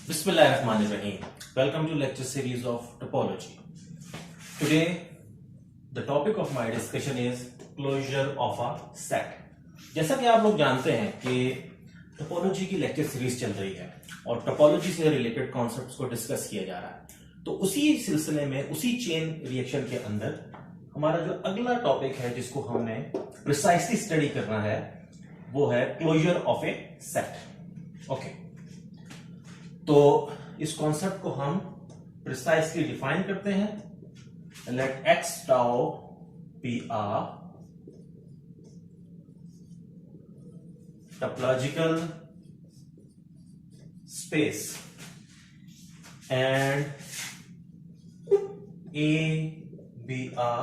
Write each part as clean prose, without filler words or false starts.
Bismillahirrahmanirrahim. Welcome to lecture series of topology. Today, the topic of my discussion is closure of a set. जैसा कि आप लोग जानते हैं कि टोपोलॉजी की लेक्चर सीरीज चल रही है और टोपोलॉजी से रिलेटेड कॉन्सेप्ट्स को डिस्कस किया जा रहा है। तो उसी सिलसिले में, उसी चेन रिएक्शन के अंदर हमारा जो अगला टॉपिक है जिसको हमने प्रिसाइसली स्टडी करना है वो है closure of a set. Okay, तो इस कॉन्सेप्ट को हम प्रिसाइसली डिफाइन करते हैं। Let X tau be a topological space and A be a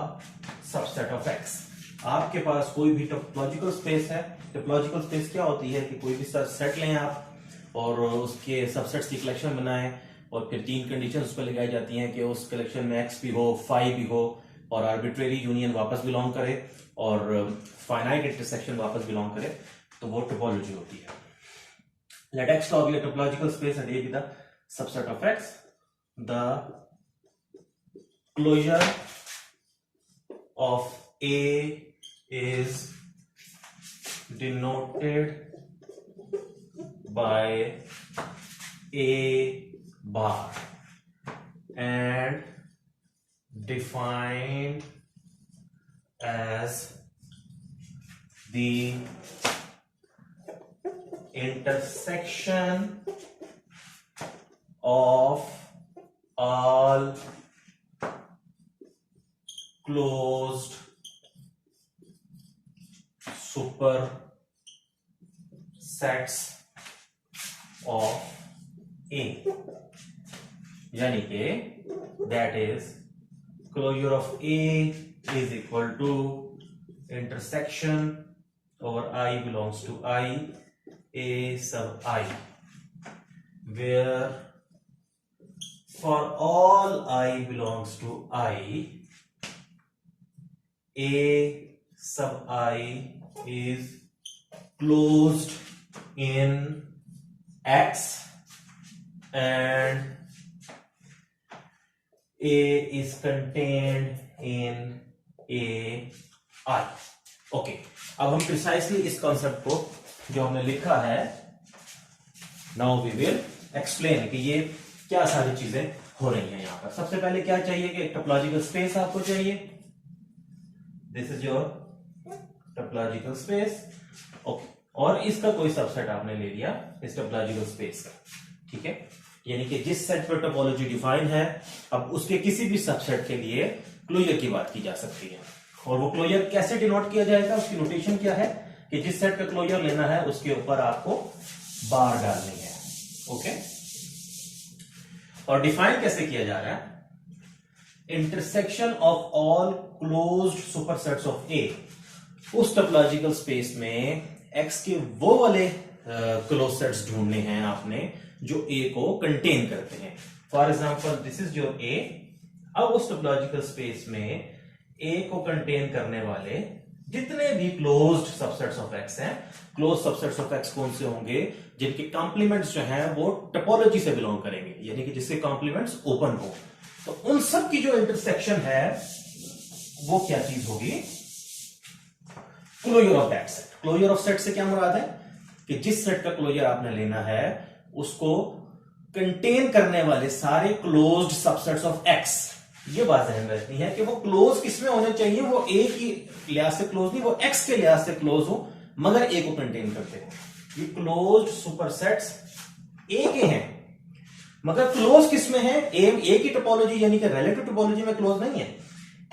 subset of X. आपके पास कोई भी टोपोलॉजिकल स्पेस है। टोपोलॉजिकल स्पेस क्या होती है कि कोई भी सेट लें आप और उसके सबसेट्स की कलेक्शन बनाएं और फिर तीन कंडीशंस उस पर लगाई जाती हैं कि उस कलेक्शन में एक्स भी हो, फाई भी हो और आर्बिट्रेरी यूनियन वापस बिलोंग करे और फाइनाइट इंटरसेक्शन वापस बिलोंग करे, तो वो टोपोलॉजी होती है। Let X tau be a topological space and A be the subset of X. The closure of A is denoted by a bar and defined as the intersection of all closed super sets of A, यानी कि that is closure of A is equal to intersection over I belongs to I, A sub I, where for all I belongs to I, A sub I is closed in X and A is contained in A I. Okay, अब हम precisely इस concept को जो हमने लिखा है now we will explain कि ये क्या सारी चीजें हो रही हैं यहां पर। सबसे पहले क्या चाहिए कि एक टोपोलॉजिकल स्पेस आपको चाहिए। This is your topological space. Okay, और इसका कोई सबसेट आपने ले लिया इस टोपोलॉजिकल स्पेस का, ठीक है। यानी कि जिस सेट पर टोपोलॉजी डिफाइन है, अब उसके किसी भी सबसेट के लिए क्लोजर की बात की जा सकती है। और वो क्लोजर कैसे डिनोट किया जाएगा, उसकी नोटेशन क्या है कि जिस सेट का क्लोजर लेना है उसके ऊपर आपको बार डालनी है। ओके, और डिफाइन कैसे किया जा रहा है, intersection of all closed supersets of A. उस टोपोलॉजिकल स्पेस में एक्स के वो वाले क्लोज सेट्स ढूंढने हैं आपने जो ए को कंटेन करते हैं। For example this is your A. अब उस टोपोलॉजिकल स्पेस में ए को कंटेन करने वाले जितने भी क्लोज्ड सबसेट्स ऑफ एक्स हैं, क्लोज सबसेट्स ऑफ एक्स कौन से होंगे, जिनके कॉम्प्लीमेंट्स जो हैं वो टोपोलॉजी से बिलोंग करेंगे, यानी कि जिससे कॉम्प्लीमेंट्स ओपन हो। तो उन सब की जो इंटरसेक्शन है वो क्या चीज होगी, closure of that set. Closure of set से क्या मुराद है कि जिस सेट का क्लोजर आपने लेना है उसको कंटेन करने वाले सारे क्लोज्ड सबसेट्स ऑफ एक्स। ये बात ध्यान रखनी है कि वो क्लोज किसमें होने चाहिए, वो ए की लिहाज से क्लोज नहीं, वो एक्स के लिहाज से क्लोज हो मगर ए को कंटेन करते हो। ये क्लोज्ड सुपरसेट्स ए के हैं मगर क्लोज किसमें है, ए की टोपोलॉजी यानी कि रिलेटिव टोपोलॉजी में क्लोज नहीं है,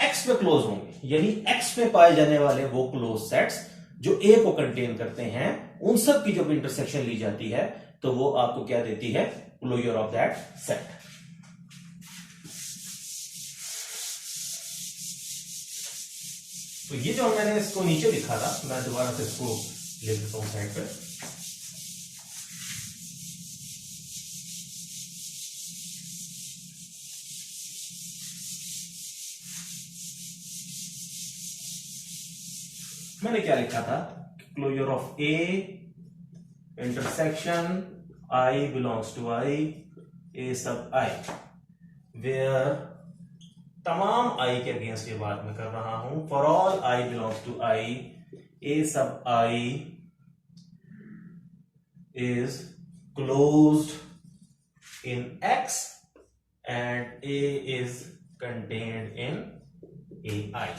एक्स पे क्लोज होंगे। यानी एक्स पे पाए जाने वाले वो क्लोज सेट्स जो ए को कंटेन करते हैं, उन सब की जब इंटरसेक्शन ली जाती है तो वो आपको क्या देती है, क्लोजर ऑफ दैट सेट। तो ये जो मैंने इसको नीचे लिखा था, मैं दोबारा से इसको लिख देता हूं साइड पर। मैंने क्या लिखा था, closure of A intersection I belongs to I, A sub I, where तमाम आई के अगेंस्ट ये बात मैं कर रहा हूं, for all I belongs to I, A sub I is closed in X and A is contained in A I.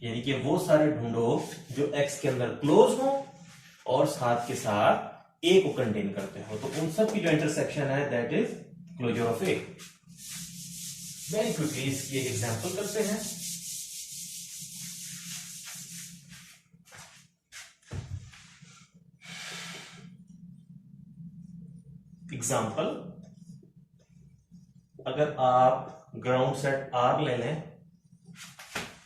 यानी कि वो सारे ढूंढो जो एक्स के अंदर क्लोज हो और साथ के साथ ए को कंटेन करते हो, तो उन सब की जो इंटरसेक्शन है that is closure of A. Very quickly इसकी एक एग्जांपल करते हैं। एग्जांपल, अगर आप ग्राउंड सेट आर ले लें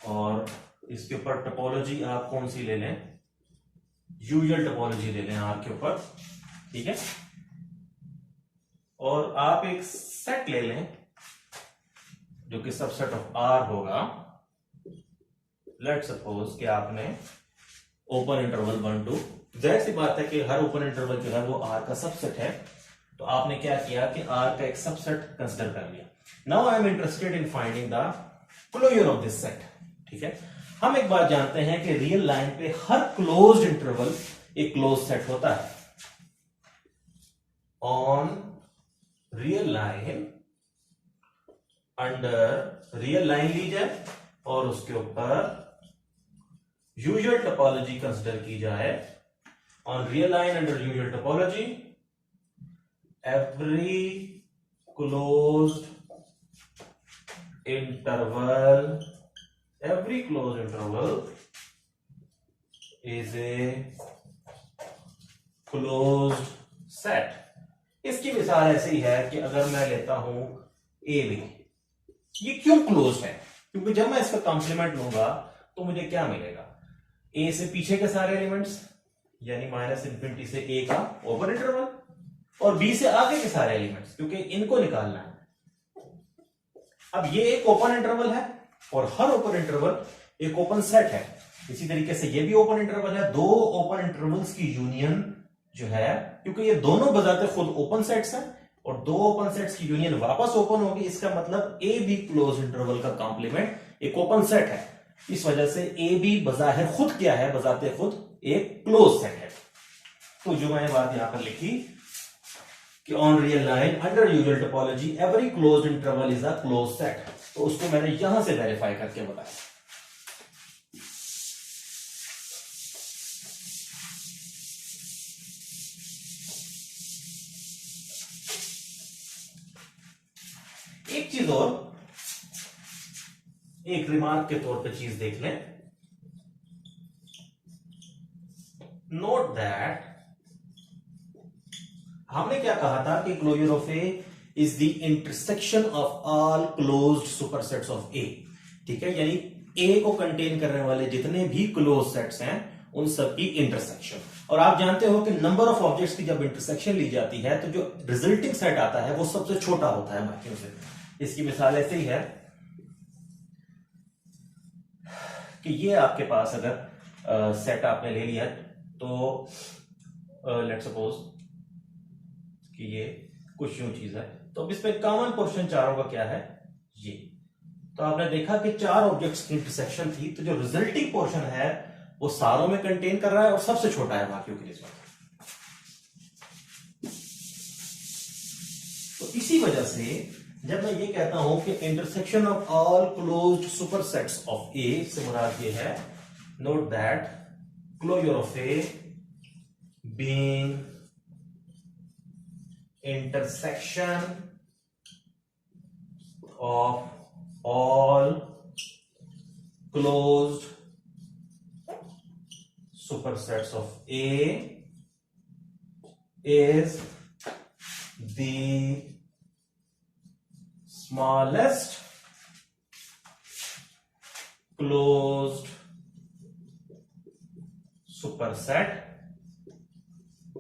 और इसके ऊपर टोपोलॉजी आप कौन सी ले लें, यूजुअल टोपोलॉजी ले लें आर के ऊपर, ठीक है, और आप एक सेट ले लें जो कि सबसेट ऑफ आर होगा। लेट्स सपोज कि आपने ओपन इंटरवल 1 2, जाहिर सी बात है कि हर ओपन इंटरवल जो है वो आर का सबसेट है, तो आपने क्या किया कि आर का एक सबसेट कंसीडर कर लिया। Now I am interested in finding the closure of this set, ठीक है। हम एक बात जानते हैं कि रियल लाइन पे हर क्लोज्ड इंटरवल एक क्लोज सेट होता है। On real line, under real line ली जाए और उसके ऊपर यूजुअल टोपोलॉजी कंसीडर की जाए। On real line under usual topology, every closed interval is a closed set। इसकी मिसाल ऐसी है कि अगर मैं लेता हूं ए बी, ये क्यों क्लोज्ड है? क्योंकि जब मैं इसका कॉम्प्लीमेंट लूंगा तो मुझे क्या मिलेगा, ए से पीछे के सारे एलिमेंट्स यानी -∞ से ए का ओपन इंटरवल और बी से आगे के सारे एलिमेंट्स, क्योंकि इनको निकालना है। अब ये एक ओपन इंटरवल है और हर ओपन इंटरवल एक ओपन सेट है। इसी तरीके से ये भी ओपन इंटरवल है। दो ओपन इंटरवल्स की यूनियन जो है, क्योंकि ये दोनों बजाते खुद ओपन सेट्स हैं और दो ओपन सेट्स की यूनियन वापस ओपन होगी, इसका मतलब ए बी क्लोज इंटरवल का कॉम्प्लीमेंट एक ओपन सेट है। इस वजह से ए बी बजाहिर खुद क्या है, बजाते खुद एक क्लोज सेट है। तो जो मैंने बात यहां पर लिखी कि on real line under usual topology every closed interval is a close set, तो उसको मैंने यहां से वेरीफाई करके बताया। एक चीज और, एक रिमार्क के तौर पे चीज देख लें। नोट दैट हमने क्या कहा था कि closure of A is the intersection of all closed supersets of A, ठीक है, यानी ए को कंटेन करने वाले जितने भी क्लोज सेट्स हैं उन सब की इंटरसेक्शन। और आप जानते हो कि नंबर ऑफ ऑब्जेक्ट्स की जब इंटरसेक्शन ली जाती है तो जो रिजल्टिंग सेट आता है वो सबसे छोटा होता है बाकियों से। इसकी मिसाल ऐसे ही है कि ये आपके पास अगर सेट आपने ले लिया तो लेट्स सपोज कि ये कुछ यूं चीज है, तो अब इसमें कॉमन पोर्शन चारों का क्या है, ये। तो आपने देखा कि चार ऑब्जेक्ट्स की इंटरसेक्शन थी, तो जो रिजल्टिंग पोर्शन है वो सारों में कंटेन कर रहा है और सबसे छोटा है बाकियों के लिए। तो इसी वजह से जब मैं ये कहता हूं कि intersection of all closed supersets of A से मुराद ये है, note that closure of A being intersection of all closed supersets of A is the smallest closed superset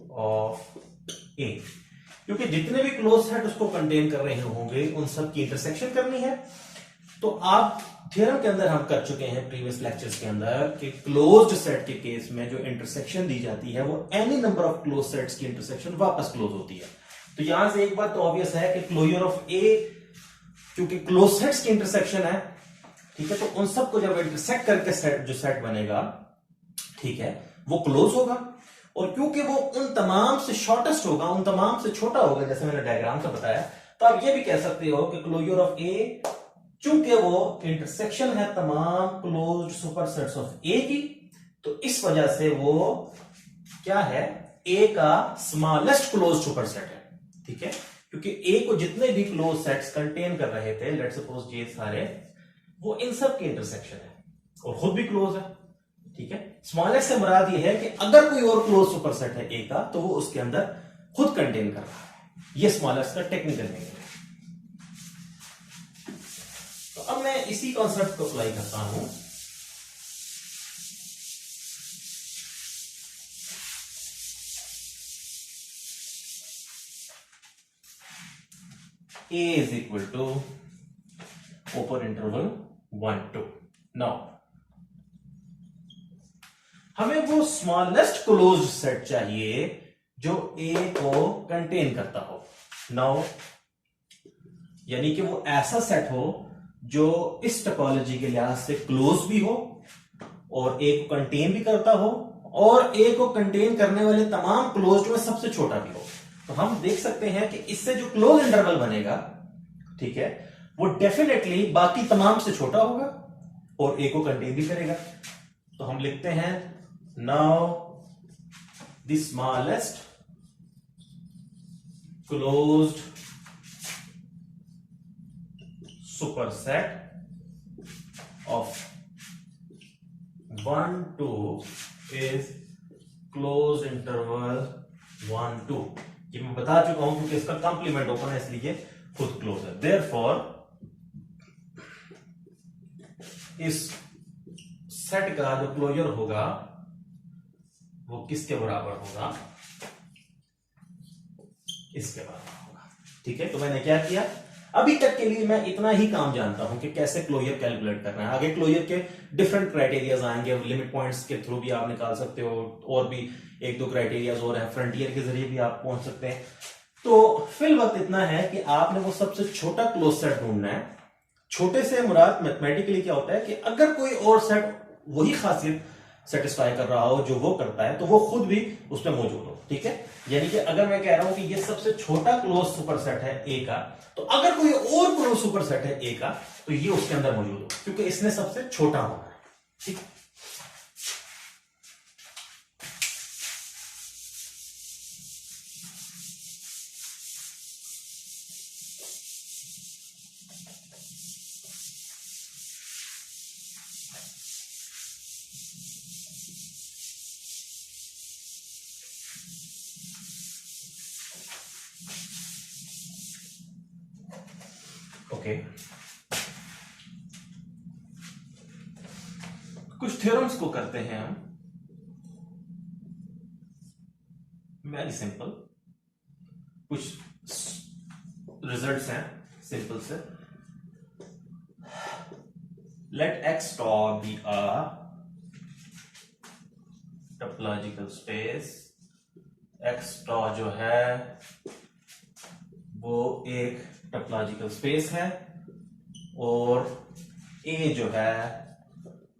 of A। क्योंकि जितने भी क्लोज सेट उसको कंटेन कर रहे होंगे उन सब की इंटरसेक्शन करनी है। तो आप थ्योरम के अंदर हम कर चुके हैं प्रीवियस लेक्चर्स के अंदर कि क्लोज्ड सेट के केस में जो इंटरसेक्शन दी जाती है वो any number of close sets की इंटरसेक्शन वापस क्लोज होती है। तो यहां से एक बात तो ऑब्वियस है कि क्लोजर ऑफ ए, क्योंकि क्लोज सेट्स की इंटरसेक्शन है, ठीक है, तो उन सबको जब इंटरसेक्ट करके सेट जो सेट बनेगा, ठीक है, वो क्लोज होगा। और क्योंकि वो उन तमाम से शॉर्टेस्ट होगा, उन तमाम से छोटा होगा, जैसे मैंने डायग्राम से बताया, तो आप ये भी कह सकते हो कि क्लोजर ऑफ ए, चूंकि वो इंटरसेक्शन है तमाम क्लोज्ड सुपरसेट्स ऑफ ए की, तो इस वजह से वो क्या है, ए का स्मॉलेस्ट क्लोज सुपरसेट है, ठीक है, क्योंकि ए को जितने भी क्लोज सेट्स कंटेन कर रहे थे, लेट्स सपोज ये सारे, वो इन सब की इंटरसेक्शन है और खुद भी क्लोज है, ठीक है। स्मॉलेस्ट से मुराद ये है कि अगर कोई और क्लोज सुपरसेट है ए का, तो वो उसके अंदर खुद कंटेन कर रहा है। ये स्मॉलेस्ट का टेक्निकल नेम है। तो अब मैं इसी कॉन्सेप्ट को अप्लाई करता हूं। A is equal to open interval 1 2. Now हमें वो स्मॉलेस्ट क्लोज्ड सेट चाहिए जो A को कंटेन करता हो। नाउ यानी कि वो ऐसा सेट हो जो इस टोपोलॉजी के लिहाज से क्लोज भी हो और A को कंटेन भी करता हो और A को कंटेन करने वाले तमाम क्लोज्ड में सबसे छोटा भी हो। तो हम देख सकते हैं कि इससे जो क्लोज इंटरवल बनेगा, ठीक है, वो डेफिनेटली बाकी तमाम से छोटा होगा और A को कंटेन भी करेगा। तो हम लिखते हैं now the smallest closed superset of 1 2 is closed interval 1 2। ये मैं बता चुका हूं क्योंकि इसका कंप्लीमेंट ओपन है, इसलिए खुद क्लोज है। देयरफॉर इस सेट का जो क्लोजर होगा वो किसके बराबर होगा, इसके बराबर होगा, ठीक है। तो मैंने क्या किया, अभी तक के लिए मैं इतना ही काम जानता हूं कि कैसे क्लोजर कैलकुलेट करना है। आगे क्लोजर के डिफरेंट क्राइटेरियाज आएंगे, लिमिट पॉइंट्स के थ्रू भी आप निकाल सकते हो, और भी एक दो क्राइटेरियाज और हैं, फ्रंटियर के जरिए भी आप पहुंच सकते हैं। तो फिल वक्त इतना है कि आपने वो सबसे छोटा क्लोज सेट ढूंढना है। छोटे से मुराद मैथमेटिकली क्या होता है कि अगर कोई और सेट वही खासियत सेटिस्फाई कर रहा हो जो वो करता है, तो वो खुद भी उसमें मौजूद हो, ठीक है। यानी कि अगर मैं कह रहा हूं कि ये सबसे छोटा क्लोज सुपरसेट है ए का, तो अगर कोई और क्लोज सुपरसेट है ए का, तो ये उसके अंदर मौजूद हो, क्योंकि इसने सबसे छोटा होना है, ठीक है। ओके, कुछ थ्योरम्स को करते हैं हम, वेरी सिंपल, कुछ रिजल्ट्स हैं सिंपल से। Let X star be a topological space. X star जो है वो एक टोपोलॉजिकल स्पेस है और ए जो है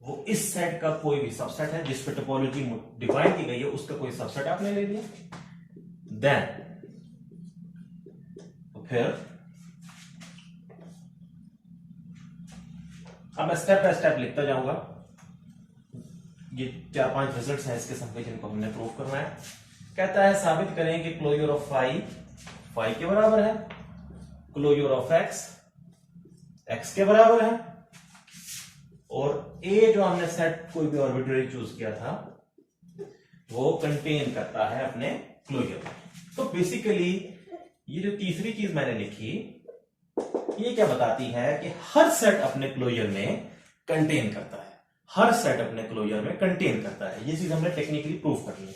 वो इस सेट का कोई भी सबसेट है जिस पे टोपोलॉजी डिफाइन की गई है, उसका कोई सबसेट आपने ले लिया। देन तो फिर अब मैं स्टेप बाय स्टेप लिखता जाऊंगा। ये 4-5 रिजल्ट्स हैं इसके संख्या जिनको हमने प्रूव करना है। कहता है साबित करें कि क्लोजर ऑफ फाई के बराबर है, क्लोजर ऑफ एक्स के बराबर है, और ए जो हमने सेट कोई भी आर्बिट्रेरी चूज किया था वो कंटेन करता है अपने क्लोजर में। तो बेसिकली ये जो तीसरी चीज मैंने लिखी, ये क्या बताती है कि हर सेट अपने क्लोजर में कंटेन करता है, हर सेट अपने क्लोजर में कंटेन करता है। ये चीज हमने टेक्निकली प्रूव करनी है।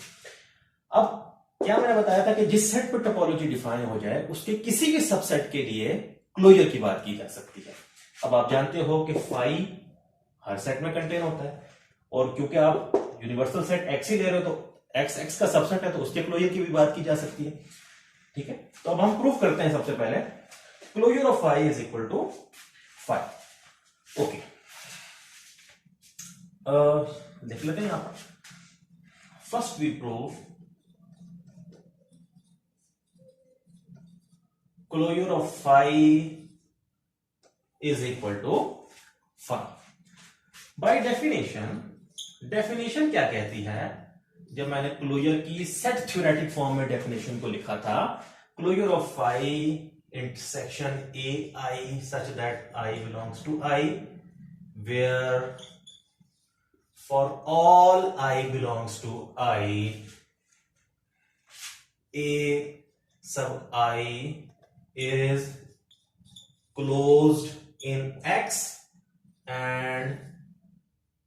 अब क्या मैंने बताया था कि जिस सेट पर टोपोलॉजी डिफाइन हो जाए उसके किसी भी सबसेट के लिए क्लोजर की बात की जा सकती है। अब आप जानते हो कि फाई हर सेट में कंटेन होता है, और क्योंकि आप यूनिवर्सल सेट एक्स ही ले रहे हो तो एक्स एक्स का सबसेट है, तो उसके क्लोजर की भी बात की जा सकती है। ठीक है, तो अब हम प्रूफ करते हैं सबसे पहले closure of phi is equal to phi. Okay, लिख लेते हैं यहां पर। First we prove closure of phi is equal to phi. By definition, definition क्या कहती है, जब मैंने क्लोजर की सेट थ्योरेटिक फॉर्म में डेफिनेशन को लिखा था, closure of phi intersection A I such that I belongs to I, where for all I belongs to I, A sub I is closed in X and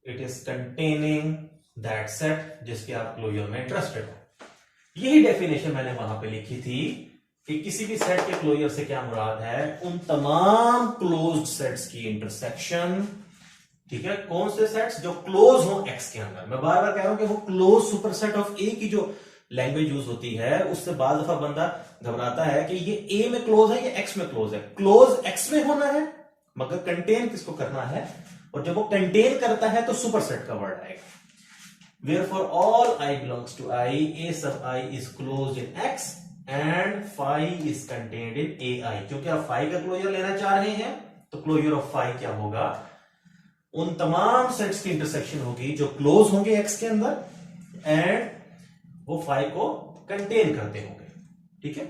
it is containing that set जिसके आप closure में interested हो। यही definition मैंने वहां पे लिखी थी कि किसी भी सेट के क्लोजर से क्या मुराद है, उन तमाम क्लोज्ड सेट्स की इंटरसेक्शन। ठीक है, कौन से सेट्स जो क्लोज हो एक्स के अंदर। मैं बार बार कह रहा हूं कि वो क्लोज सुपरसेट ऑफ ए की जो लैंग्वेज यूज होती है, उससे बाद दफा बंदा घबराता है कि ये ए में क्लोज है या एक्स में क्लोज है। क्लोज एक्स में होना है, मगर कंटेन किसको करना है, और जब वो कंटेन करता है तो सुपरसेट का वर्ड आएगा। Wherefore all I belongs to I, A sub I is closed in X and phi is contained in AI। क्योंकि आप phi का क्लोजर लेना चाह रहे हैं तो क्लोजर ऑफ phi क्या होगा, उन तमाम सेट्स की इंटरसेक्शन होगी जो क्लोज होंगे X के अंदर एंड वो phi को कंटेन करते होंगे। ठीक है,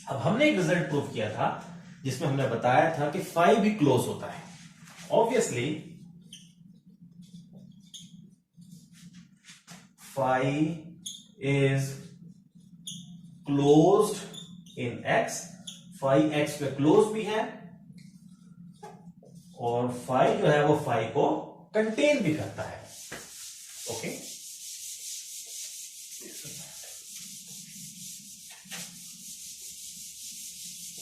अब हमने एक रिजल्ट प्रूव किया था जिसमें हमने बताया था कि phi भी क्लोज होता है। Obviously phi is closed in x, phi x पे क्लोज भी है और phi जो है वो phi को कंटेन भी करता है। ओके,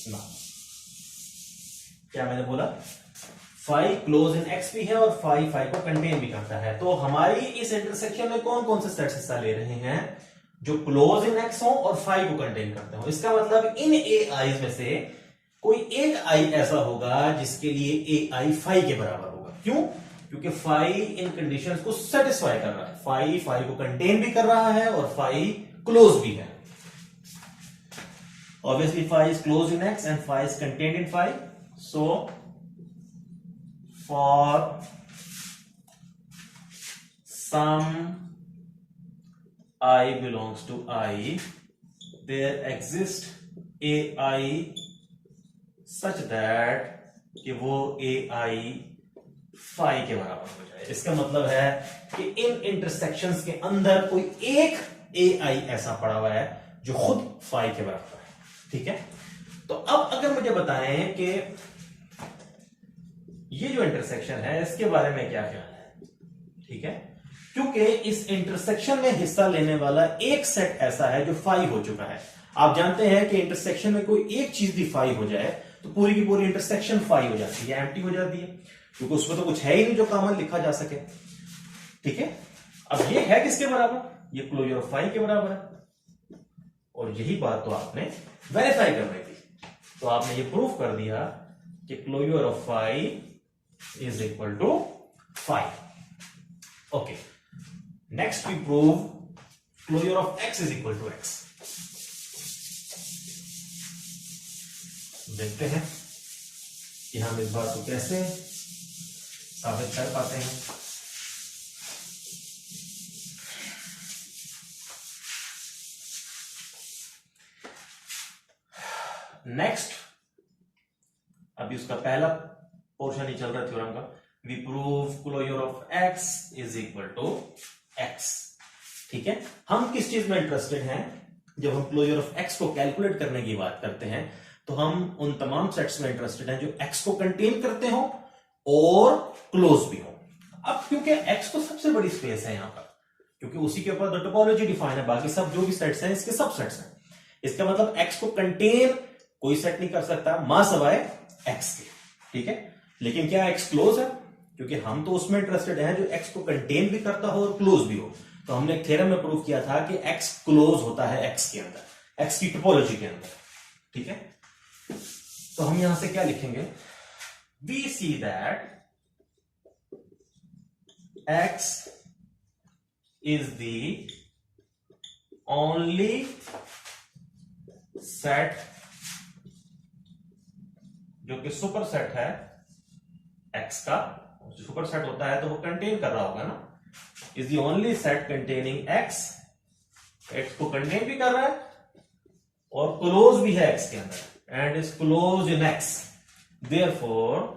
ना क्या मैंने बोला, फाई क्लोज इन एक्स भी है और फाई फाई को कंटेन भी करता है। तो हमारी इस इंटरसेक्शन में कौन कौन से सेट्स हिस्सा ले रहे हैं, जो क्लोज इन एक्स हो और फाई को कंटेन करते हो। इसका मतलब इन ए आईज में से कोई एक आई ऐसा होगा जिसके लिए ए आई फाई के बराबर होगा। क्यों? क्योंकि फाई इन कंडीशंस को सेटिस्फाई कर रहा है, फाई फाई को कंटेन भी कर रहा है और फाई क्लोज भी है। Obviously phi is close in X and phi is contained in phi. So for some I belongs to I, there exists a I such that कि वो a I phi के बराबर हो जाए। इसका मतलब है कि इन इंटरसेक्शंस के अंदर कोई एक a I ऐसा पड़ा हुआ है जो खुद phi के बराबर है। ठीक है, तो अब अगर मुझे बताएं कि ये जो इंटरसेक्शन है इसके बारे में क्या ख्याल है। ठीक है, क्योंकि इस इंटरसेक्शन में हिस्सा लेने वाला एक सेट ऐसा है जो फाई हो चुका है। आप जानते हैं कि इंटरसेक्शन में कोई एक चीज भी फाई हो जाए तो पूरी की पूरी इंटरसेक्शन फाई हो जाती है, एम्प्टी हो जाती है, क्योंकि उसमें तो कुछ है ही नहीं जो कॉमन लिखा जा सके। ठीक है, अब ये है किसके बराबर, ये क्लोजर ऑफ फाई के बराबर है। और यही बात तो आपने वेरीफाई करनी थी, तो आपने ये प्रूफ कर दिया कि closure of phi is equal to phi. Okay, next we prove closure of x is equal to x. देखते हैं कि हम इस बात को कैसे साबित कर पाते हैं। नेक्स्ट, अभी उसका पहला पोर्शन ही चल रहा है थ्योरम का। We prove closure of x is equal to x। ठीक है, हम किस चीज में इंटरेस्टेड हैं, जब हम क्लोजर ऑफ x को कैलकुलेट करने की बात करते हैं तो हम उन तमाम सेट्स में इंटरेस्टेड हैं जो x को कंटेन करते हो और क्लोज भी हो। अब क्योंकि x तो सबसे बड़ी स्पेस है यहां पर, क्योंकि उसी के ऊपर टोपोलॉजी डिफाइन है, बाकी सब जो भी सेट्स हैं इसके सब सेट्स हैं। इसका मतलब x को कंटेन कोई सेट नहीं कर सकता मां सवाए x के। ठीक है, लेकिन क्या x क्लोज है, क्योंकि हम तो उसमें इंटरेस्टेड हैं जो x को कंटेन भी करता हो और क्लोज भी हो। तो हमने एक थ्योरम में प्रूव किया था कि x क्लोज होता है x के अंदर। एक्स की टोपोलॉजी के अंदर, ठीक है। तो हम यहां से क्या लिखेंगे, we see that X is the only set जो कि सुपर सेट है एक्स का। सुपर सेट होता है तो वो कंटेन कर रहा होगा ना, is the only set containing X, X को कंटेन भी कर रहा है और क्लोज भी है एक्स के अंदर, and is close in x. Therefore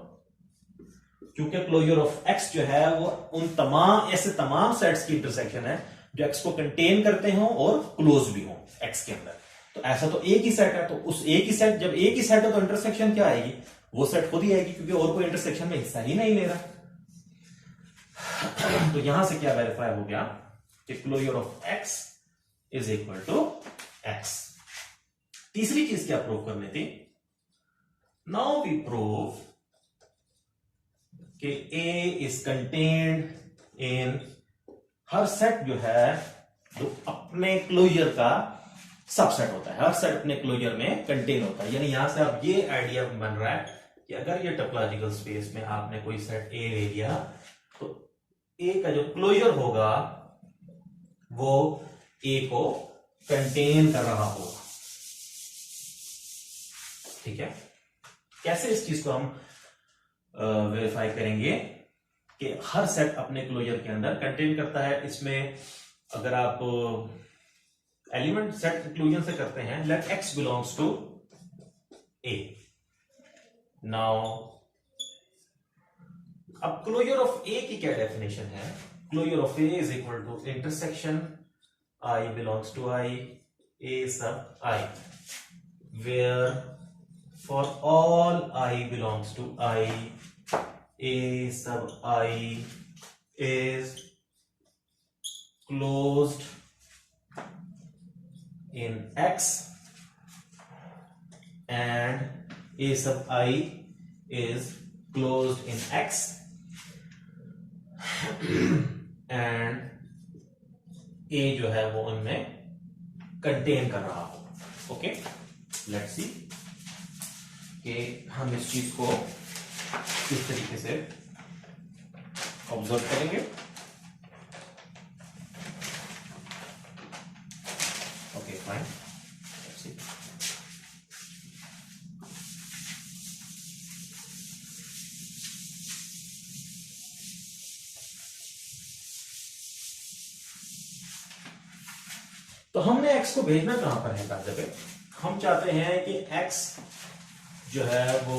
क्योंकि क्लोजर ऑफ एक्स जो है वो उन तमाम ऐसे तमाम सेट्स की इंटरसेक्शन है जो एक्स को कंटेन करते हो और क्लोज भी हो एक्स के अंदर। तो ऐसा तो एक ही सेट है, तो उस एक ही सेट, जब एक ही सेट है तो इंटरसेक्शन क्या आएगी, वो सेट खुद ही आएगी, क्योंकि और कोई इंटरसेक्शन में हिस्सा ही नहीं ले रहा। तो यहां से क्या वेरीफाई हो गया कि closure of X is equal to X. तीसरी चीज क्या प्रूव करनी थी, नाउ वी प्रूव कि ए इज कंटेन्ड इन हर सेट जो है जो अपने क्लोजर का सबसेट होता है, हर सेट अपने क्लोजर में कंटेन होता है। यानी यहां से अब ये आइडिया बन रहा है कि अगर ये टोपोलॉजिकल स्पेस में आपने कोई सेट ए ले लिया तो ए का जो क्लोजर होगा वो ए को कंटेन कर रहा होगा, ठीक है। कैसे इस चीज को हम वेरीफाई करेंगे कि हर सेट अपने क्लोजर के अंदर कंटेन करता है। इसमें अगर आप एलिमेंट सेट इंक्लूजन से करते हैं, let X belongs to A. Now अब क्लोजर ऑफ ए की क्या डेफिनेशन है, closure of A is equal to intersection I belongs to I, A sub I, where for all I belongs to I, A sub I is closed in X and A sub I is closed in X and A जो है वो उनमें contain कर रहा हो। Okay, let's see कि हम इस चीज को किस तरीके से ऑब्जर्व करेंगे। Fine. Let's see. तो हमने x को भेजना कहां पर है जगह, हम चाहते हैं कि x जो है वो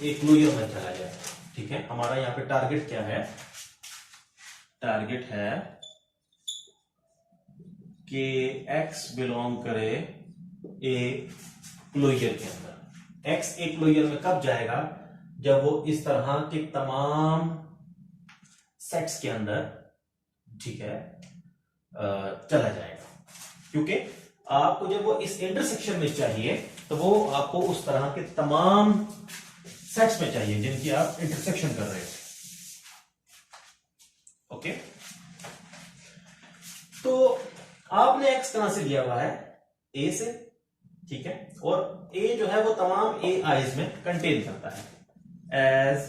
एक क्लोजर में चला जाए, ठीक है। हमारा यहां पे टारगेट क्या है, टारगेट है कि x बिलोंग करे ए क्लोजर के अंदर। x ए क्लोजर में कब जाएगा, जब वो इस तरह के तमाम सेट्स के अंदर, ठीक है, चला जाएगा। क्योंकि आपको जब वो इस इंटरसेक्शन में चाहिए तो वो आपको उस तरह के तमाम सेट्स में चाहिए जिनकी आप इंटरसेक्शन कर रहे हो। ओके, तो आपने x कहां से लिया हुआ है, a से, ठीक है। और a जो है वो तमाम a आईज में कंटेन करता है, as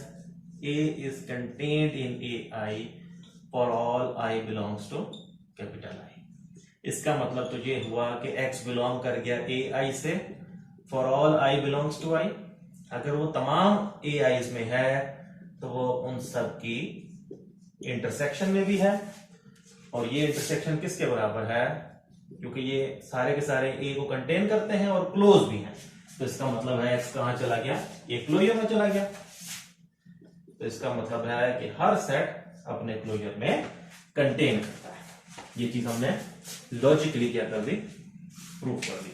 a is contained in a i for all i belongs to capital I। इसका मतलब तो ये हुआ कि x बिलोंग कर गया a i से for all i belongs to I। अगर वो तमाम a i's में है तो वो उन सब की इंटरसेक्शन में भी है, और ये इंटरसेक्शन किसके बराबर है, क्योंकि ये सारे के सारे ए को कंटेन करते हैं और क्लोज भी हैं, तो इसका मतलब है एक्स कहां चला गया, ये क्लोजर में चला गया। तो इसका मतलब है कि हर सेट अपने क्लोजर में कंटेन करता है। ये चीज हमने लॉजिकली क्या कर दी, प्रूव कर दी।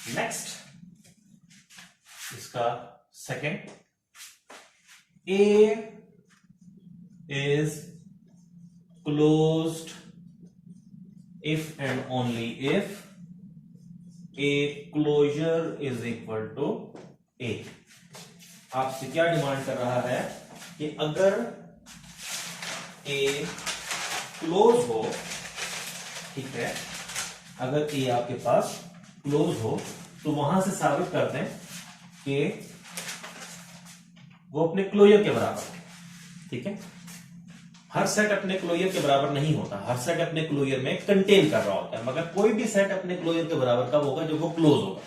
नेक्स्ट इसका second, A is closed if and only if A closure is equal to A. आपसे क्या डिमांड कर रहा है कि अगर ए क्लोज हो, ठीक है, अगर ए आपके पास क्लोज हो तो वहां से साबित कर दें कि वो अपने क्लोजर के बराबर है। ठीक है, हर सेट अपने क्लोजर के बराबर नहीं होता, हर सेट अपने क्लोजर में कंटेन कर रहा होता है, मगर कोई भी सेट अपने क्लोजर के बराबर कब होगा, जब वो क्लोज होगा।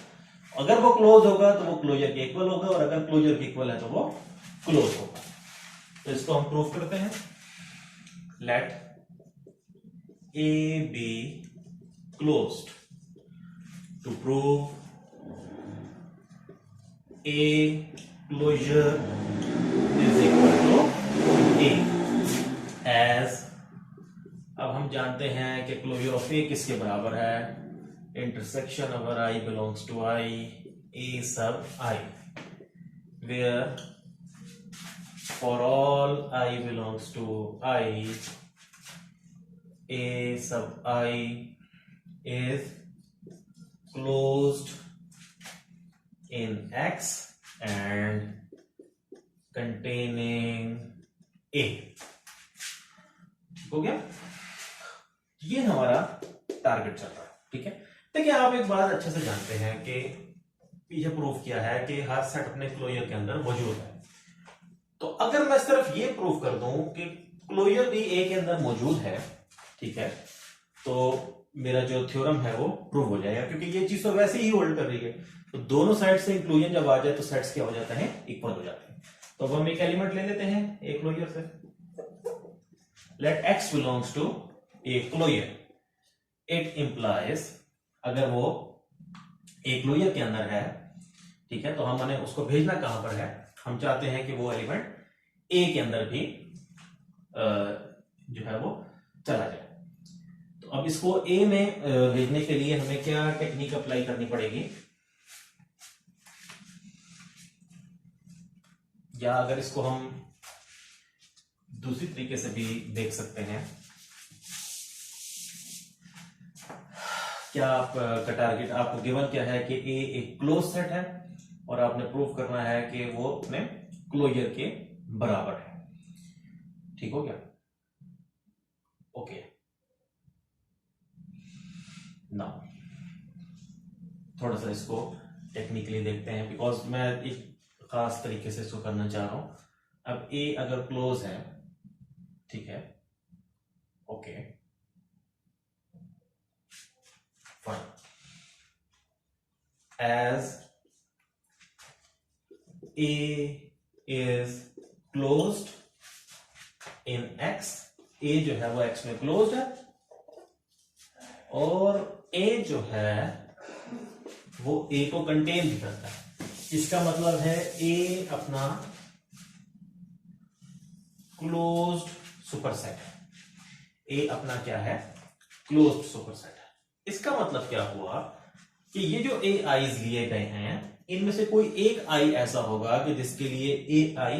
अगर वो क्लोज होगा तो वो क्लोजर के इक्वल होगा, और अगर क्लोजर के इक्वल है तो वो क्लोज होगा। तो इसको हम प्रूव करते हैं। Let A B closed. To prove A closure is equal to A as, अब हम जानते हैं कि क्लोजर ऑफ ए किसके बराबर है, intersection over I belongs to I, A sub I, where for all I belongs to I, A sub I is closed in X and containing A। हो गया, ये हमारा टारगेट चल रहा है। ठीक है, देखिए आप एक बात अच्छे से जानते हैं कि ये प्रूफ किया है कि हर सेट अपने क्लोजर के अंदर मौजूद है। तो अगर मैं सिर्फ ये प्रूफ कर दूं कि क्लोजर भी ए के अंदर मौजूद है, ठीक है, तो मेरा जो थ्योरम है वो प्रूव हो जाएगा, क्योंकि ये चीज तो वैसे ही होल्ड कर रही है। तो दोनों साइड से इंक्लूजन जब आ जाए तो सेट्स क्या हो जाते हैं, इक्वल हो जाते हैं। तो अब हम एक एलिमेंट ले लेते हैं ए क्लोजर से। Let X belongs to A closure, it implies, अगर वो ए क्लोजर के अंदर है, ठीक है, तो हमने उसको भेजना कहां पर है, हम चाहते हैं कि वो एलिमेंट ए के अंदर भी जो है वो चला जाए। तो अब इसको ए में भेजने के लिए हमें क्या टेक्निक अप्लाई करनी पड़ेगी, या अगर इसको हम दूसरी तरीके से भी देख सकते हैं, क्या आपका टारगेट, आपको गिवन क्या है कि ए एक क्लोज सेट है और आपने प्रूव करना है कि वो अपने क्लोजर के बराबर है। ठीक हो गया, ओके। नाउ थोड़ा सा इसको टेक्निकली देखते हैं, बिकॉज मैं एक खास तरीके से इसको करना चाह रहा हूं। अब ए अगर क्लोज है, ठीक है, okay fine, as A is closed in X, A जो है वो एक्स में क्लोज्ड है, और ए जो है वो ए को कंटेन भी करता है। इसका मतलब है ए अपना क्लोज्ड सुपरसेट है, ए अपना क्या है, क्लोज्ड सुपरसेट है। इसका मतलब क्या हुआ कि ये जो ए आईज लिए गए हैं, इनमें से कोई एक आई ऐसा होगा कि जिसके लिए ए आई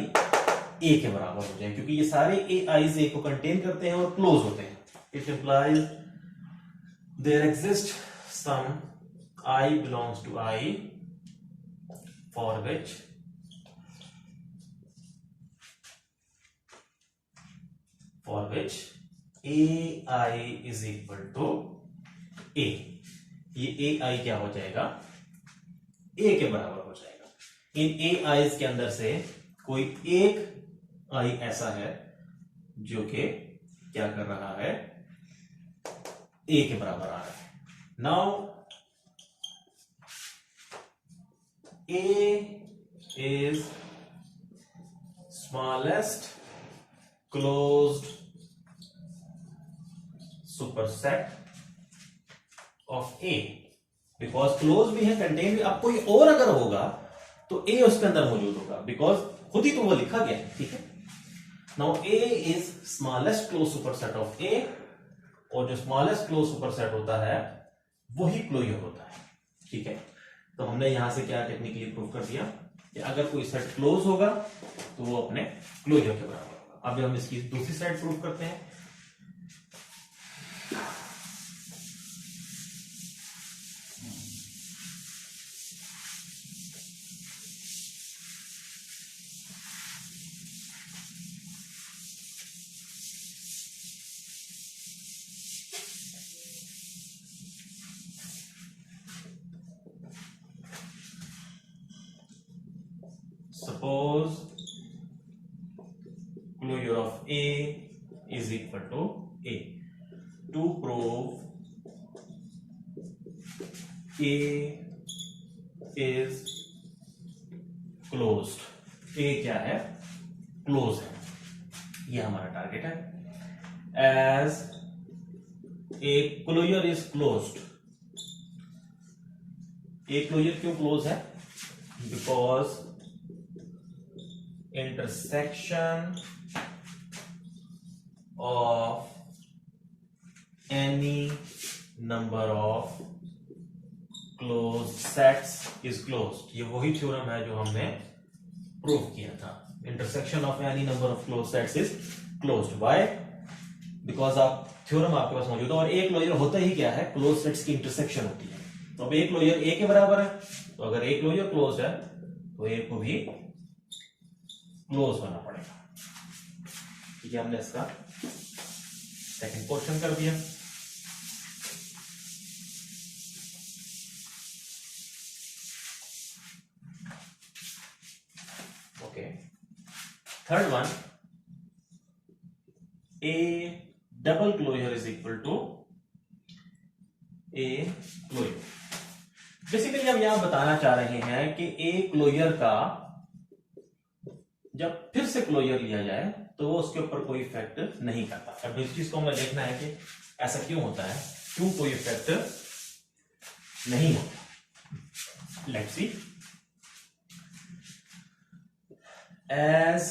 ए के बराबर हो जाए, क्योंकि ये सारे ए आईज ए को कंटेन करते हैं और क्लोज होते हैं। It implies there exist some I belongs to I for which ai is equal to a। ये ai क्या हो जाएगा, a के बराबर हो जाएगा। इन ए आईज के अंदर से कोई एक आई ऐसा है जो कि क्या कर रहा है, a के बराबर आ रहा है। Now A is smallest closed superset of A, because close भी है, कंटेन भी। अब कोई और अगर होगा तो A उसके अंदर मौजूद होगा, बिकॉज खुद ही तो वो लिखा गया है। ठीक है, now A is smallest closed superset of A, और जो स्मॉलेस्ट क्लोज सुपरसेट होता है वही क्लोजर होता है। ठीक है, तो हमने यहां से क्या टेक्निकली प्रूव कर दिया कि अगर कोई सेट क्लोज होगा तो वो अपने क्लोजर के बराबर होगा। अब हम इसकी दूसरी साइड प्रूव करते हैं। suppose closure of A is equal to A. To prove A is closed, A क्या है? क्लोज है, ये हमारा टारगेट है। As A closure is closed, A closure क्यों क्लोज है? Because intersection of any number of close sets is closed. ये वही थ्योरम है जो हमने प्रूव किया था। Intersection of any number of close sets is closed. Why? Because आप थ्योरम आपके पास मौजूद है, और एक क्लोजर होता ही क्या है? क्लोज सेट्स की इंटरसेक्शन होती है। तो अब एक क्लोजर ए के बराबर है, तो अगर एक क्लोजर क्लोज है तो ए को भी क्लोज होना पड़ेगा। ठीक है, हमने इसका सेकंड क्वेश्चन कर दिया। Okay, third one, A double closure is equal to A closure. Basically हम यहां बताना चाह रहे हैं कि ए क्लोजर का जब फिर से क्लोजर लिया जाए तो वो उसके ऊपर कोई इफेक्ट नहीं करता। अब इस चीज को हमें देखना है कि ऐसा क्यों होता है, क्यों कोई इफेक्ट नहीं होता। Let's see. As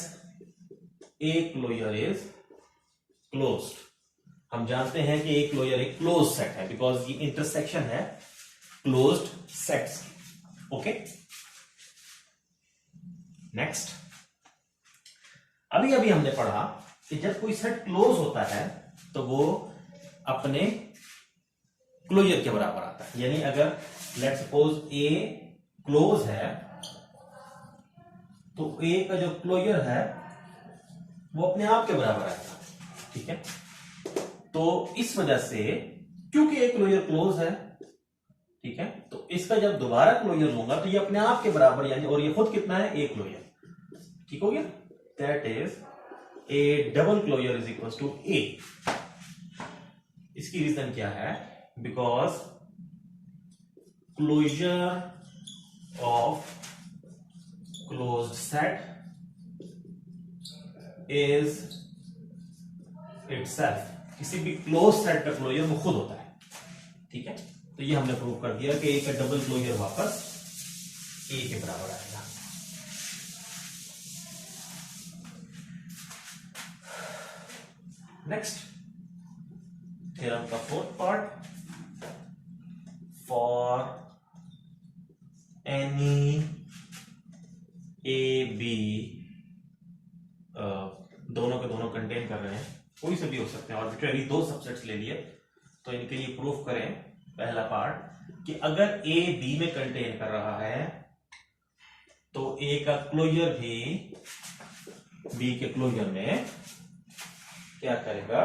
A closure is closed, हम जानते हैं कि एक क्लोजर एक क्लोज सेट है, बिकॉज ये इंटरसेक्शन है क्लोज्ड सेट्स। ओके, नेक्स्ट, अभी अभी हमने पढ़ा कि जब कोई सेट क्लोज होता है तो वो अपने क्लोजर के बराबर आता है। यानी अगर लेट सपोज ए क्लोज है तो ए का जो क्लोजर है वो अपने आप के बराबर आएगा। ठीक है, तो इस वजह से क्योंकि एक क्लोजर क्लोज है, ठीक है, तो इसका जब दोबारा क्लोजर लूंगा तो ये अपने आप के बराबर, यानी और ये खुद कितना है? एक क्लोजर। ठीक हो गया? That is A double closure is equal to A. इसकी रीजन क्या है? Because closure of closed set is itself, किसी भी क्लोज सेट का क्लोजर वो खुद होता है। ठीक है, तो ये हमने प्रूव कर दिया कि ए का डबल क्लोजर वापस ए के बराबर आएगा। नेक्स्ट, थ्योरम का fourth part, for any A B, दोनों के दोनों कंटेन कर रहे हैं, कोई से भी हो सकते हैं, आर्बिट्रेरी दो सबसेट्स ले लिए, तो इनके लिए प्रूफ करें पहला पार्ट कि अगर ए बी में कंटेन कर रहा है तो ए का क्लोजर भी बी के क्लोजर में क्या करेगा?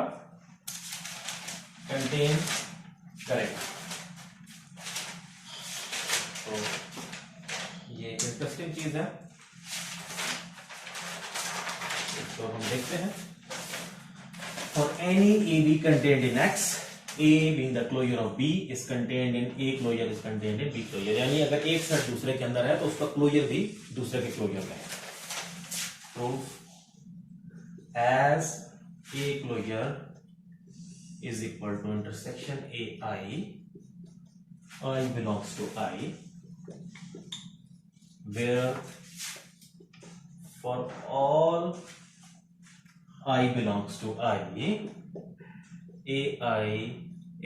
कंटेन करेगा। तो ये इंटरेस्टिंग चीज है, इसको हम देखते हैं। For any AB contained in X, A being the closure of B is contained in A closure is contained in B closure। यानी अगर एक सेट दूसरे के अंदर है तो उसका क्लोजर भी दूसरे के क्लोजर में है। Proof, as A closure is equal to intersection AI, I belongs to I, where for all I belongs to I, AI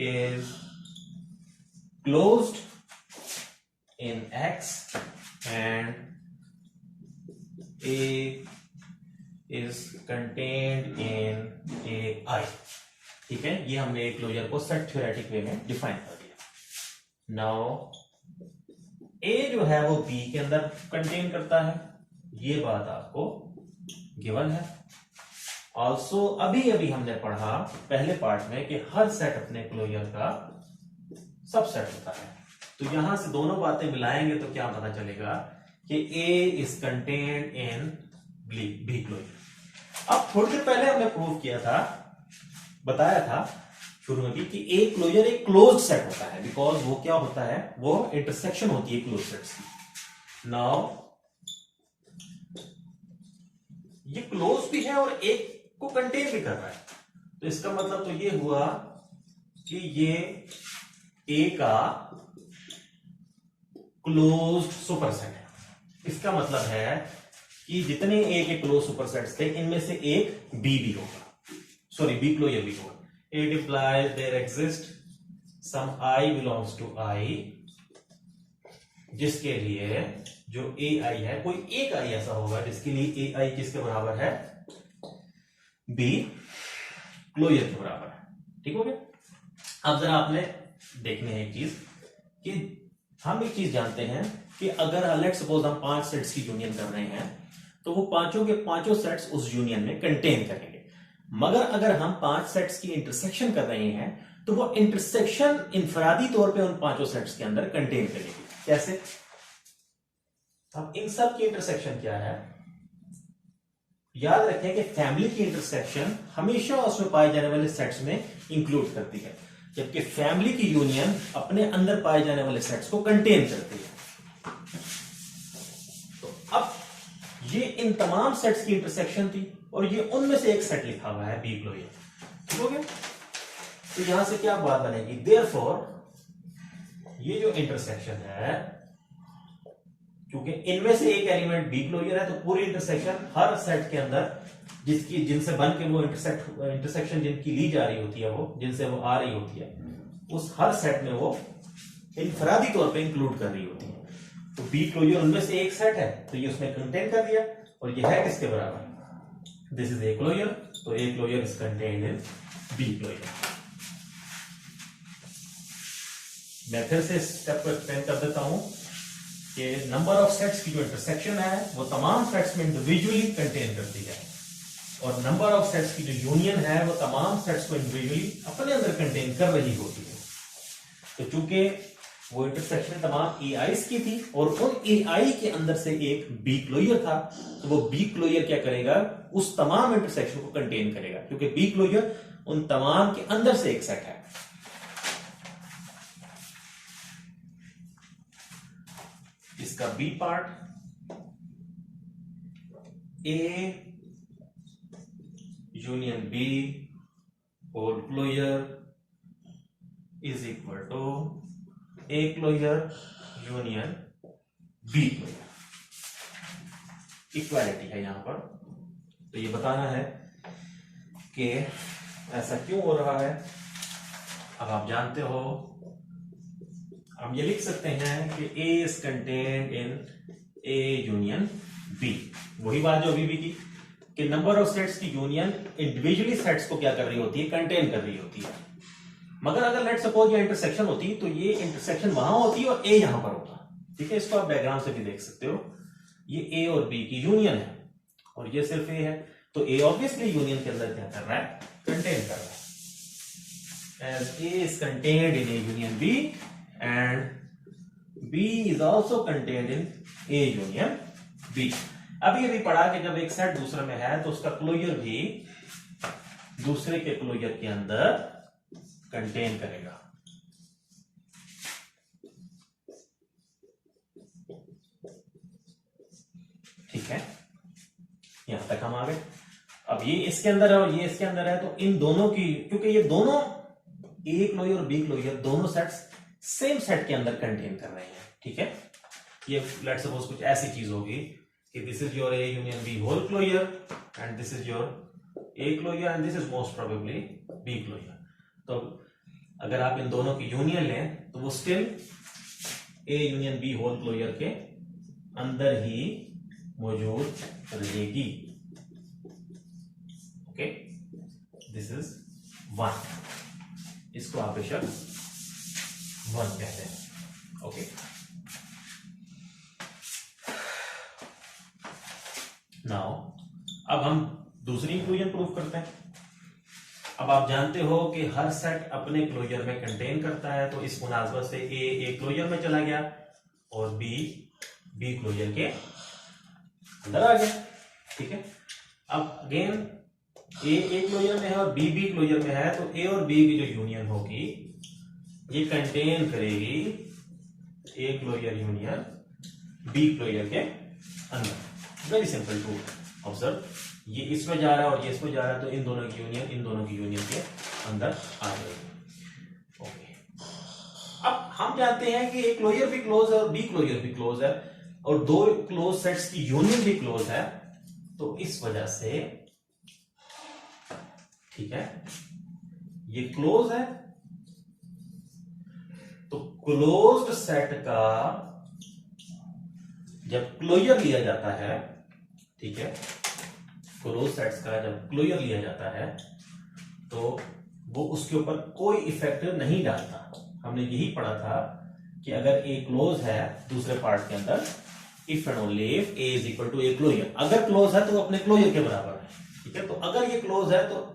is closed in X and A is contained in AI। ठीक है, ये हमने एक closure को set theoretic वे में define कर दिया। Now A जो है वो B के अंदर कंटेन करता है, ये बात आपको गिवन है। ऑल्सो अभी अभी हमने पढ़ा पहले पार्ट में कि हर सेट अपने क्लोजर का सबसेट होता है। तो यहां से दोनों बातें मिलाएंगे तो क्या पता चलेगा कि A is contained in B closure. अब थोड़ी देर पहले हमने प्रूव किया था, बताया था शुरू में भी कि ए क्लोजर एक क्लोज सेट होता है, बिकॉज वो क्या होता है, वो इंटरसेक्शन होती है क्लोज सेट्स की। नाउ ये क्लोज भी है और एक को कंटेन भी कर रहा है, तो इसका मतलब तो ये हुआ कि ये ए का क्लोज सुपरसेट है। इसका मतलब है कि जितने ए के क्लोज सुपरसेट्स थे इनमें से एक बी भी होगा, सॉरी बी क्लोजर भी होगा। It implies there exist some I belongs to I, जिसके लिए जो ए आई है, कोई एक आई ऐसा होगा जिसके लिए ए आई किसके बराबर है, बी क्लोजर के बराबर है। ठीक हो गया। अब जरा आपने देखने हैं एक चीज कि हम एक चीज जानते हैं कि अगर लेट सपोज हम 5 सेट्स की यूनियन कर रहे हैं तो वो पांचों के पांचों सेट्स उस यूनियन में कंटेन करेंगे। मगर अगर हम 5 सेट्स की इंटरसेक्शन कर रहे हैं तो वो इंटरसेक्शन इंफरादी तौर पे उन पांचों सेट्स के अंदर कंटेन करेगी। कैसे? अब इन सब की इंटरसेक्शन क्या है, याद रखें कि फैमिली की इंटरसेक्शन हमेशा उसमें पाए जाने वाले सेट्स में इंक्लूड करती है, जबकि फैमिली की यूनियन अपने अंदर पाए जाने वाले सेट्स को कंटेन करती है। तो अब ये इन तमाम सेट्स की इंटरसेक्शन थी और ये उनमें से एक सेट लिखा हुआ है बी क्लोजर। ठीक हो गया। तो यहां से क्या बात बनेगी, देयरफॉर ये जो इंटरसेक्शन है, क्योंकि इनमें से एक एलिमेंट बी क्लोजर है तो पूरी इंटरसेक्शन हर सेट के अंदर जिनसे बन के वो इंटरसेक्शन जिनकी ली जा रही होती है, वो जिनसे वो आ रही होती है, उस हर सेट में वो इनफरादी तौर पे इंक्लूड कर रही होती है। तो बी क्लोजर उनमें से एक सेट है तो ये उसने कंटेन कर दिया, और ये है किसके बराबर, दिस इज ए क्लोजर, तो A closure is contained in B closure. मैं फिर से स्टेप को एक्सप्लेन कर देता हूं कि नंबर ऑफ सेट्स की जो इंटरसेक्शन है वो तमाम सेट्स में इंडिविजुअली कंटेन करती है, और नंबर ऑफ सेट्स की जो यूनियन है वो तमाम सेट्स को इंडिविजुअली अपने अंदर कंटेन कर रही होती है। तो चूंकि वो इंटरसेक्शन तमाम ए आईज की थी और उन ए आई के अंदर से एक बी क्लोजर था, तो वो बी क्लोजर क्या करेगा, उस तमाम इंटरसेक्शन को कंटेन करेगा, क्योंकि बी क्लोजर उन तमाम के अंदर से एक सेट है। इसका B part, A union B whole closure is equal to A closure union B closure. Equality है यहां पर, तो ये बताना है कि ऐसा क्यों हो रहा है। अब आप जानते हो, हम ये लिख सकते हैं कि A is contained in A union B। वही बात जो अभी भी की कि नंबर ऑफ सेट्स की यूनियन इंडिविजुअली सेट्स को क्या कर रही होती है, कंटेन कर रही होती है। मगर अगर लेट सपोज ये इंटरसेक्शन होती तो ये इंटरसेक्शन वहां होती और A यहां पर होता। ठीक है, इसको आप डायग्राम से भी देख सकते हो, ये A और B की यूनियन है और ये सिर्फ A है, तो A ऑब्वियसली यूनियन के अंदर क्या कर रहा है, कंटेन कर रहा है। As A is contained in A union B and B is also contained in A union B। अभी अभी पढ़ा कि जब एक सेट दूसरे में है तो उसका क्लोजर भी दूसरे के क्लोजर के अंदर कंटेन करेगा। ठीक है, यहां तक हम आ गए। अब ये इसके अंदर है और ये इसके अंदर है, तो इन दोनों की, क्योंकि ये दोनों ए क्लोजर और बी क्लोजर दोनों सेट्स सेम सेट के अंदर कंटेन कर रहे हैं। ठीक है, ये लेट्स सपोज कुछ ऐसी चीज होगी कि this is your A union B whole closure and this is your A closure and this is most probably B closure. तो अगर आप इन दोनों की यूनियन लें तो वो still A union B whole closure के अंदर ही मौजूद रहेगी। ओके, दिस इज वन, इसको आप बेशक वन कहते हैं। ओके, नाउ अब हम दूसरी इक्वेशन प्रूव करते हैं। अब आप जानते हो कि हर सेट अपने क्लोजर में कंटेन करता है, तो इस मुनासबत से ए क्लोजर में चला गया और बी बी क्लोजर के अंदर आ गया। ठीक है, अब अगेन ए क्लोजर में है और बी क्लोजर में है, तो ए और बी की जो यूनियन होगी ये कंटेन करेगी A closure union B closure के अंदर। वेरी सिंपल टू ऑब्जर्व, ये इसमें जा रहा है और ये इसमें जा रहा है, तो इन दोनों की यूनियन के अंदर आ जाएगी। ओके, अब हम जानते हैं कि ए क्लोजर भी क्लोज है और बी क्लोजर भी क्लोज है और दो क्लोज सेट्स की यूनियन भी क्लोज है, तो इस वजह से ठीक है ये क्लोज है, तो क्लोज्ड सेट का जब क्लोजर लिया जाता है, ठीक है, क्लोज सेट्स का जब क्लोजर लिया जाता है तो वो उसके ऊपर कोई इफेक्ट नहीं डालता। हमने यही पढ़ा था कि अगर ए क्लोज है दूसरे पार्ट के अंदर, if and only if A is equal to A closure, अगर क्लोज है तो वो अपने क्लोजर के बराबर है। ठीक है, तो अगर ये क्लोज है तो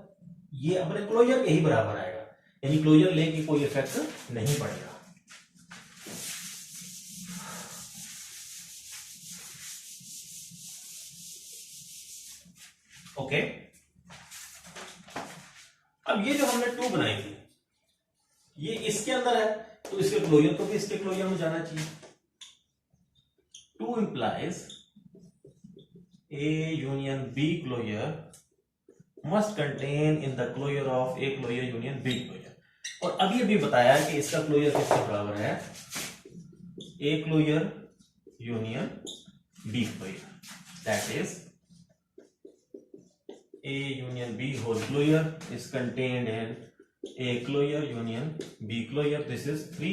ये अपने क्लोजर के ही बराबर आएगा, यानी क्लोजर लेके कोई इफेक्ट नहीं पड़ेगा। ओके, अब ये जो हमने टू बनाई थी ये इसके अंदर है, तो इसके क्लोजर को भी इसके क्लोजर में जाना चाहिए। To implies A union B closure must contain in the closure of A closure union B closure. और अभी अभी बताया कि इसका क्लोजर किसके बराबर है, A closure union B closure, that is A union B whole closure is contained in A closure union B closure. This is 3.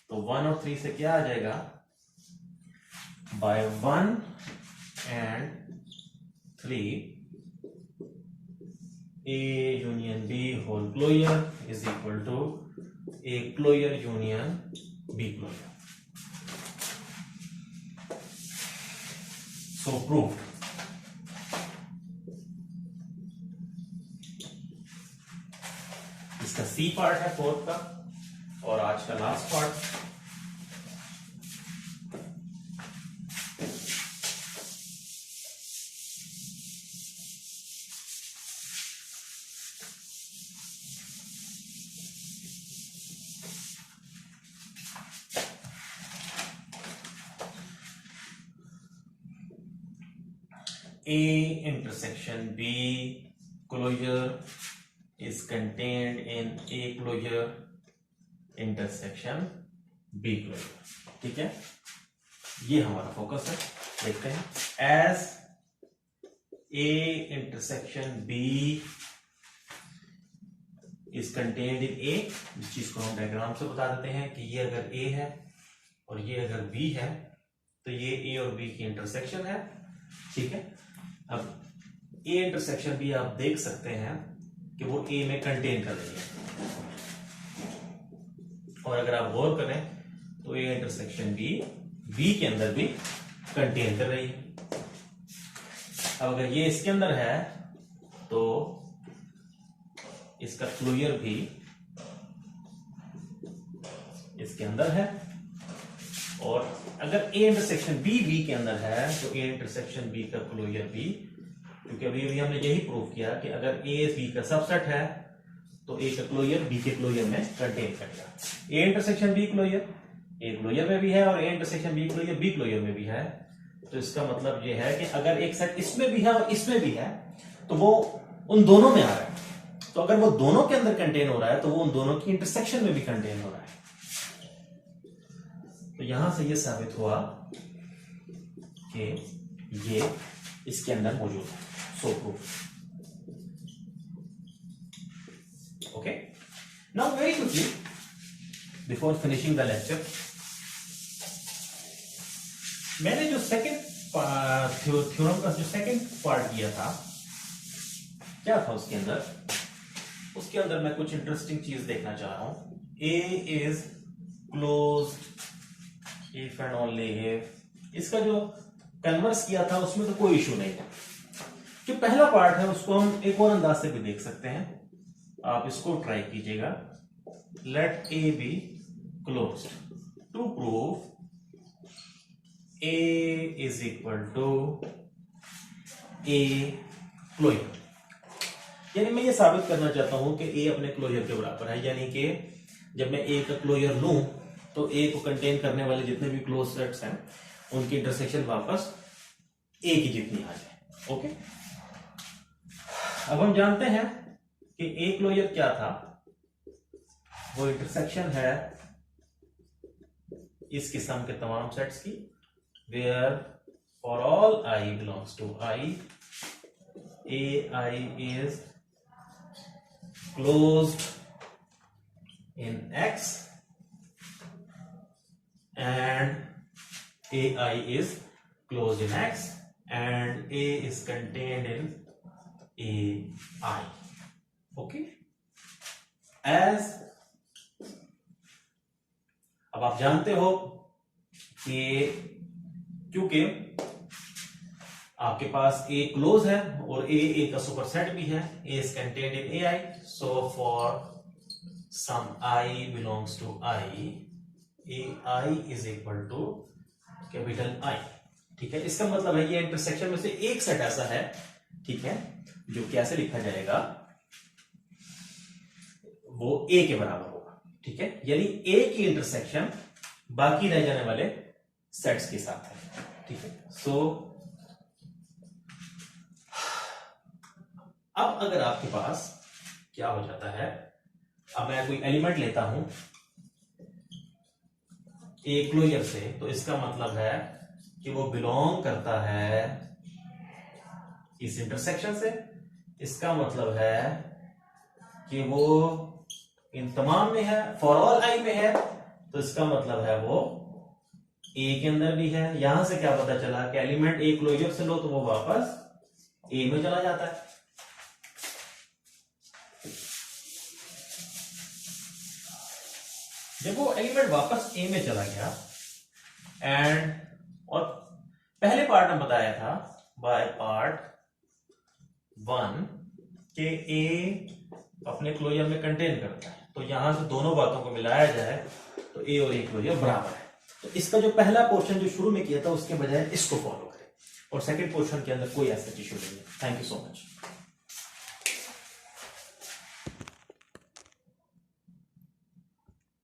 तो 1 और 3 से क्या आ जाएगा, by 1 and 3 A union B whole closure is equal to A closure union B closure. So proved. इसका C part है fourth का और आज का last part. A intersection B closure is contained in A closure intersection B closure। ठीक है, ये हमारा फोकस है। देखते हैं, as A intersection B is contained in A, इस चीज को हम डायग्राम से बता देते हैं कि ये अगर A है और ये अगर B है तो ये A और B की इंटरसेक्शन है। ठीक है, अब A इंटरसेक्शन B आप देख सकते हैं कि वो A में कंटेन कर रही है, और अगर आप गौर करें तो A इंटरसेक्शन B के अंदर भी कंटेन कर रही है। अब अगर ये इसके अंदर है तो इसका क्लोजर भी इसके अंदर है, और अगर A इंटरसेक्शन B के अंदर है तो A इंटरसेक्शन B का क्लोजर भी, क्योंकि अभी अभी हमने यही प्रूव किया कि अगर A B का सबसेट है तो A का क्लोजर B के क्लोजर में कंटेन करेगा। A intersection B closure A closure में भी है और A intersection B closure B closure में भी है, तो इसका मतलब ये है कि अगर एक सेट इसमें भी है और इसमें भी है तो वो उन दोनों में आ रहा है, तो अगर वो दोनों के अंदर कंटेन हो रहा है तो वो उन दोनों की इंटरसेक्शन में भी कंटेन हो रहा है। तो यहां से ये साबित हुआ कि ये इसके अंदर मौजूद है। सो proof. Okay, now very quickly before finishing the lecture, मैंने जो सेकंड थ्योरम का जो सेकंड पार्ट किया था, क्या था उसके अंदर मैं कुछ इंटरेस्टिंग चीज देखना चाह रहा हूं। A is closed if and only if, इसका जो कन्वर्स किया था उसमें तो कोई इशू नहीं है। जो पहला पार्ट है उसको हम एक और अंदाज से भी देख सकते हैं, आप इसको ट्राई कीजिएगा। Let A B closed to prove A is equal to A closure. यानी मैं ये साबित करना चाहता हूं कि ए अपने क्लोजर के बराबर है, यानी कि जब मैं ए का क्लोजर लूं तो ए को कंटेन करने वाले जितने भी क्लोज सेट्स हैं उनकी इंटरसेक्शन वापस ए की जितनी आ जाए। ओके, अब हम जानते हैं कि ए क्लोजर क्या था, वो इंटरसेक्शन है इस किस्म के तमाम सेट्स की, where for all I belongs to I, A I is closed in X and ai is closed in x and a is contained in ai. Okay, as अब आप जानते हो कि क्योंकि आपके पास a क्लोज है और a का सुपरसेट भी है, a is contained in ai, so for some I belongs to I, ai is equal to capital I। ठीक है, इसका मतलब है ये इंटरसेक्शन में से एक सेट ऐसा है, ठीक है, जो कैसे लिखा जाएगा, वो a के बराबर होगा। ठीक है, यानी a की इंटरसेक्शन बाकी रह जाने वाले सेट्स के साथ है। ठीक है, सो अब अगर आपके पास क्या हो जाता है, अब मैं कोई एलिमेंट लेता हूं ए क्लोजर से, तो इसका मतलब है कि वो बिलोंग करता है इस इंटरसेक्शन से, इसका मतलब है कि वो इन तमाम में है, फॉर ऑल आई में है, तो इसका मतलब है वो ए के अंदर भी है। यहां से क्या पता चला कि एलिमेंट ए क्लोजर से लो तो वो वापस ए में चला जाता है। जब वो एलिमेंट वापस ए में चला गया एंड, और पहले पार्ट में बताया था बाय पार्ट 1 के ए अपने क्लोजर में कंटेन करता है, तो यहां से दोनों बातों को मिलाया जाए तो ए और ए क्लोजर बराबर है। तो इसका जो पहला पोर्शन जो शुरू में किया था उसके बजाय इसको फॉलो करें, और सेकंड पोर्शन के अंदर कोई ऐसा इशू नहीं है। Thank you so much.